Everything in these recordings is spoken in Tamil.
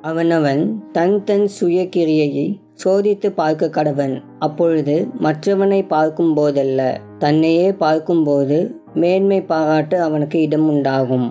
அவனவன் தன் சுய கிரியையை சோதித்து பார்க்க கடவன். அப்பொழுது மற்றவனை பார்க்கும் போதல்ல, தன்னையே பார்க்கும்போது மேன்மை பாராட்ட அவனுக்கு இடம் உண்டாகும்.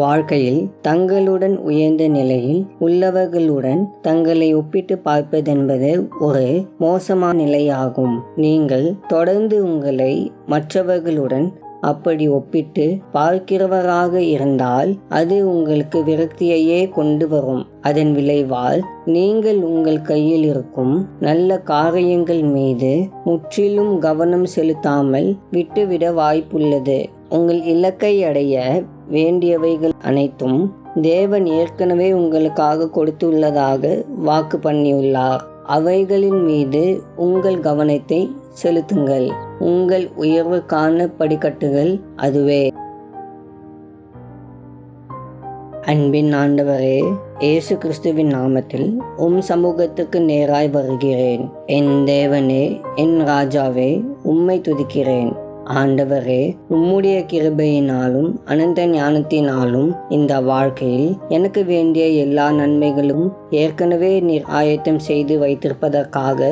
வாழ்க்கையில் தங்களுடன் உயர்ந்த நிலையில் உள்ளவர்களுடன் தங்களை ஒப்பிட்டு பார்ப்பதென்பது ஒரு மோசமான நிலையாகும். நீங்கள் தொடர்ந்து உங்களை மற்றவர்களுடன் அப்படி ஒப்பிட்டு பார்க்கிறவராக இருந்தால் அது உங்களுக்கு விரக்தியையே கொண்டு வரும். அதன் விளைவால் நீங்கள் உங்கள் கையில் இருக்கும் நல்ல காரியங்கள் மீது முற்றிலும் கவனம் செலுத்தாமல் விட்டுவிட வாய்ப்புள்ளது. உங்கள் இலக்கை அடைய வேண்டியவைகள் அனைத்தும் தேவன் ஏற்கனவே உங்களுக்காக கொடுத்துள்ளதாக வாக்கு பண்ணியுள்ளார். அவைகளின் மீது உங்கள் கவனத்தை செலுத்துங்கள். உங்கள் உயர்வுக்கான படிக்கட்டுகள் அதுவே. அன்பின் ஆண்டவரே, இயேசு கிறிஸ்துவின் நாமத்தில் சமூகத்துக்கு நேராய் வருகிறேன். என் தேவனே, என் ராஜாவே, உம்மை துதிக்கிறேன். ஆண்டவரே, உம்முடைய கிருபையினாலும் அனந்த ஞானத்தினாலும் இந்த வாழ்க்கையில் எனக்கு வேண்டிய எல்லா நன்மைகளும் ஏற்கனவே நீர் ஆயத்தம் செய்து வைத்திருப்பதற்காக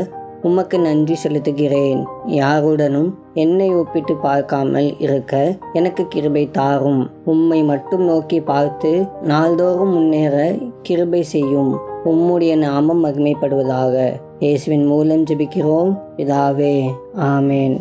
உமக்கு நன்றி செலுத்துகிறேன். யாருடனும் என்னை ஒப்பிட்டு பார்க்காமல் இருக்க எனக்கு கிருபை தாரும். உம்மை மட்டும் நோக்கி பார்த்து நாள்தோறும் முன்னேற கிருபை செய்யும். உம்முடைய நாமம் மகிமைப்படுவதாக. இயேசுவின் மூலம் ஜெபிக்கிறோம் பிதாவே, ஆமேன்.